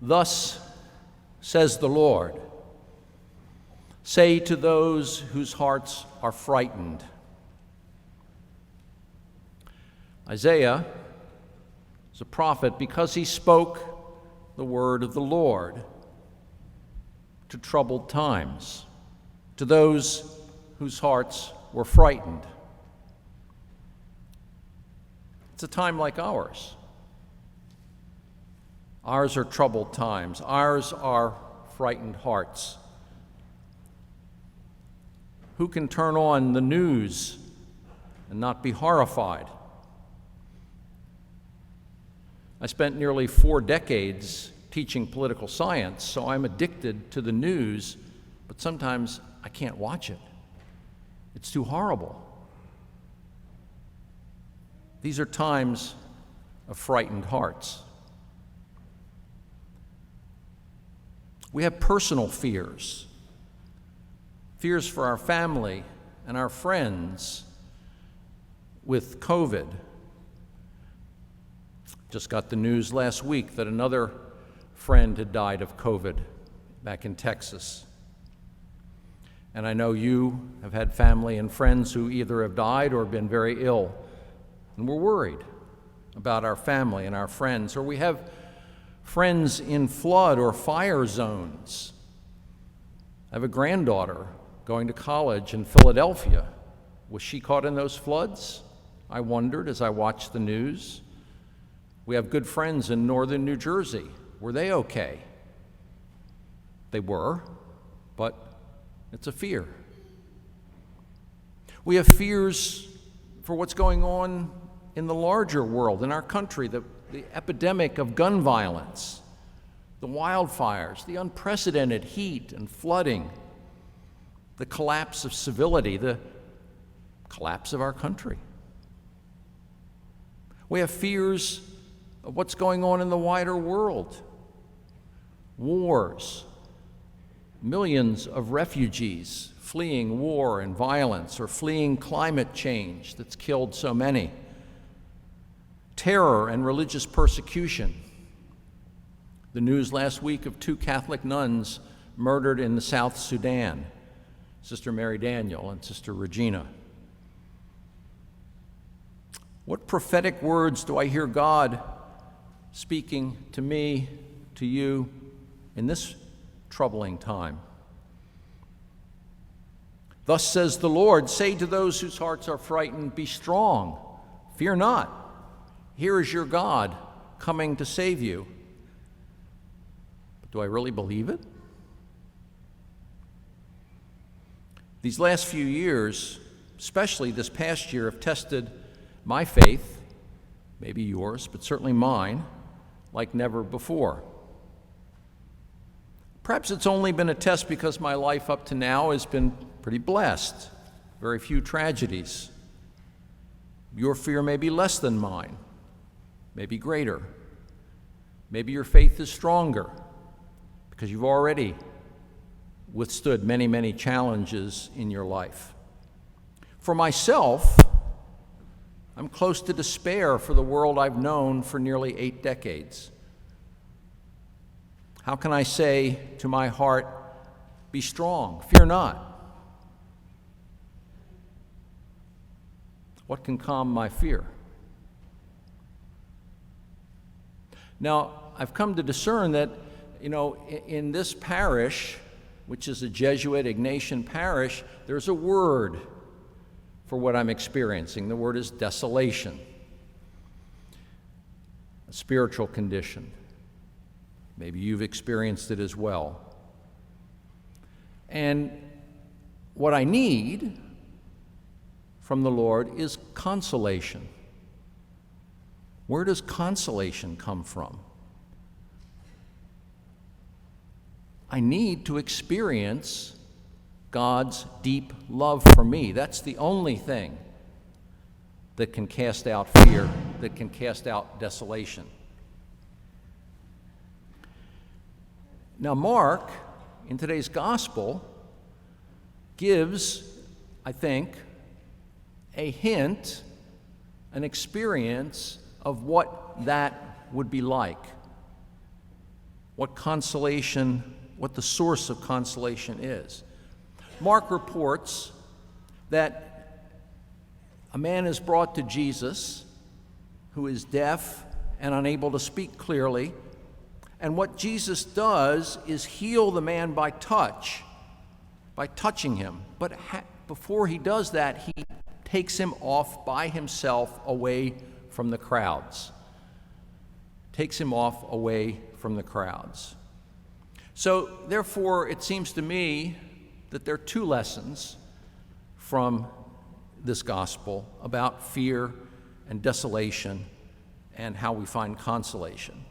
Thus says the Lord, say to those whose hearts are frightened. Isaiah is a prophet because he spoke the word of the Lord to troubled times, to those whose hearts were frightened. It's a time like ours. Ours are troubled times. Ours are frightened hearts. Who can turn on the news and not be horrified? I spent nearly 4 decades teaching political science, so I'm addicted to the news, but sometimes I can't watch it. It's too horrible. These are times of frightened hearts. We have personal fears, fears for our family and our friends with COVID. Just got the news last week that another friend had died of COVID back in Texas. And I know you have had family and friends who either have died or been very ill, and we're worried about our family and our friends. Or we have friends in flood or fire zones. I have a granddaughter going to college in Philadelphia. Was she caught in those floods? I wondered as I watched the news. We have good friends in northern New Jersey. Were they okay? They were, but it's a fear. We have fears for what's going on in the larger world, in our country, the epidemic of gun violence, the wildfires, the unprecedented heat and flooding, the collapse of civility, the collapse of our country. We have fears of what's going on in the wider world. Wars, millions of refugees fleeing war and violence or fleeing climate change that's killed so many. Terror and religious persecution. The news last week of 2 Catholic nuns murdered in the South Sudan, Sister Mary Daniel and Sister Regina. What prophetic words do I hear God speaking to me, to you, in this troubling time? Thus says the Lord, say to those whose hearts are frightened, be strong, fear not. Here is your God coming to save you. But do I really believe it? These last few years, especially this past year, have tested my faith, maybe yours, but certainly mine, like never before. Perhaps it's only been a test because my life up to now has been pretty blessed, very few tragedies. Your fear may be less than mine, maybe greater. Maybe your faith is stronger because you've already withstood many, many challenges in your life. For myself, I'm close to despair for the world I've known for nearly 8 decades. How can I say to my heart, be strong, fear not? What can calm my fear? Now, I've come to discern that, in this parish, which is a Jesuit Ignatian parish, there's a word for what I'm experiencing. The word is desolation, a spiritual condition. Maybe you've experienced it as well. And what I need from the Lord is consolation. Where does consolation come from? I need to experience God's deep love for me. That's the only thing that can cast out fear, that can cast out desolation. Now, Mark, in today's gospel, gives, I think, a hint, an experience of what that would be like. what the source of consolation is. Mark reports that a man is brought to Jesus who is deaf and unable to speak clearly, and what Jesus does is heal the man by touching him. But before he does that, he takes him off by himself away from the crowds. So, therefore, it seems to me that there are two lessons from this gospel about fear and desolation and how we find consolation.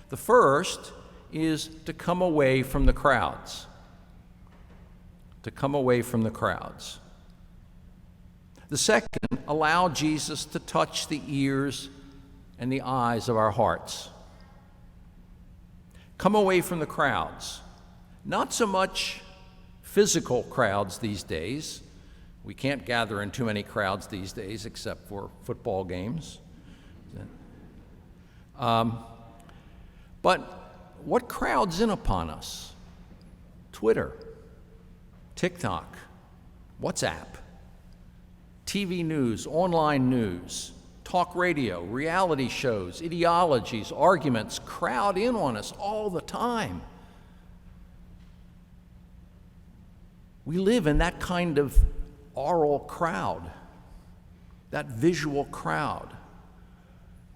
The first is to come away from the crowds. The second, allow Jesus to touch the ears and the eyes of our hearts. Come away from the crowds. Not so much physical crowds these days. We can't gather in too many crowds these days except for football games. But what crowds in upon us? Twitter, TikTok, WhatsApp, TV news, online news, talk radio, reality shows, ideologies, arguments crowd in on us all the time. We live in that kind of oral crowd, that visual crowd.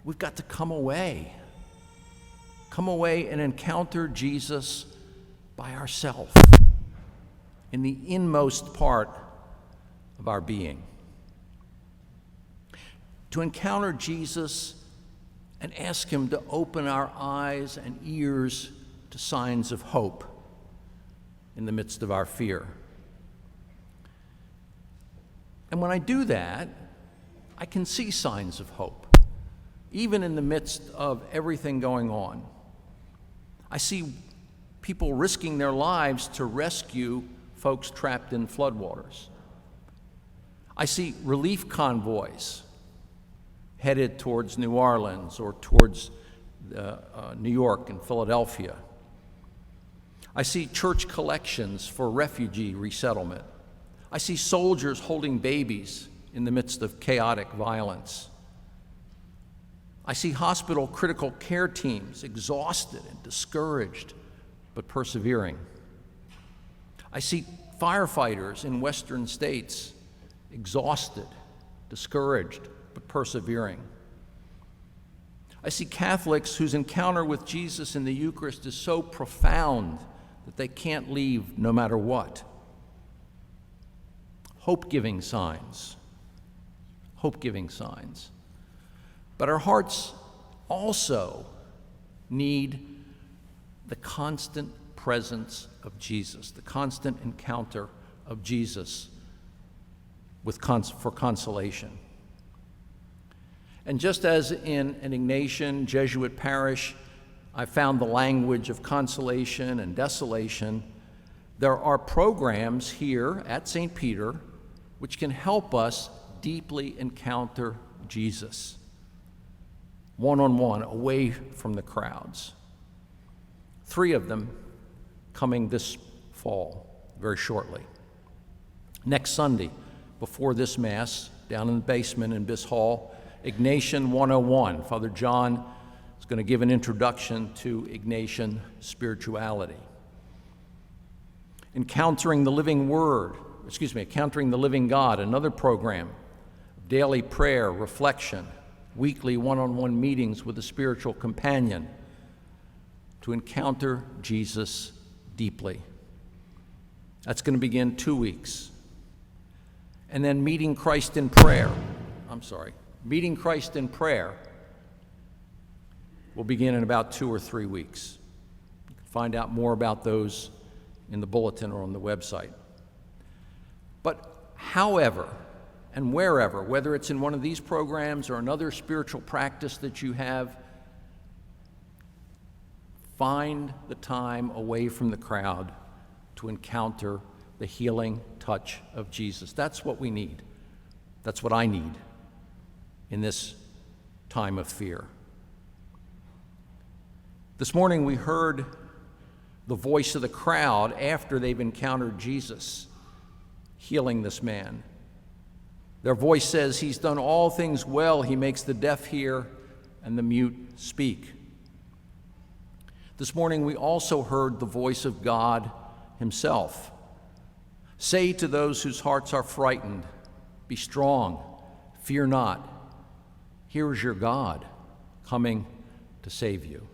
We've got to come away and encounter Jesus by ourselves, in the inmost part of our being. To encounter Jesus and ask him to open our eyes and ears to signs of hope in the midst of our fear. And when I do that, I can see signs of hope, even in the midst of everything going on. I see people risking their lives to rescue folks trapped in floodwaters. I see relief convoys headed towards New Orleans or towards New York and Philadelphia. I see church collections for refugee resettlement. I see soldiers holding babies in the midst of chaotic violence. I see hospital critical care teams exhausted and discouraged, but persevering. I see firefighters in western states exhausted, discouraged, but persevering. I see Catholics whose encounter with Jesus in the Eucharist is so profound that they can't leave no matter what. Hope-giving signs. But our hearts also need the constant presence of Jesus, the constant encounter of Jesus for consolation. And just as in an Ignatian Jesuit parish, I found the language of consolation and desolation, there are programs here at St. Peter which can help us deeply encounter Jesus, one-on-one, away from the crowds. 3 of them coming this fall, very shortly. Next Sunday, before this Mass, down in the basement in Biss Hall, Ignatian 101. Father John is going to give an introduction to Ignatian spirituality. Encountering the Living God, another program, daily prayer, reflection, weekly one-on-one meetings with a spiritual companion to encounter Jesus deeply. That's going to begin 2 weeks. And then Meeting Christ in Prayer will begin in about 2 or 3 weeks. You can find out more about those in the bulletin or on the website. But however and wherever, whether it's in one of these programs or another spiritual practice that you have, find the time away from the crowd to encounter the healing touch of Jesus. That's what we need. That's what I need in this time of fear. This morning we heard the voice of the crowd after they've encountered Jesus healing this man. Their voice says, "He's done all things well. He makes the deaf hear and the mute speak." This morning we also heard the voice of God himself. Say to those whose hearts are frightened, "Be strong, fear not. Here is your God coming to save you."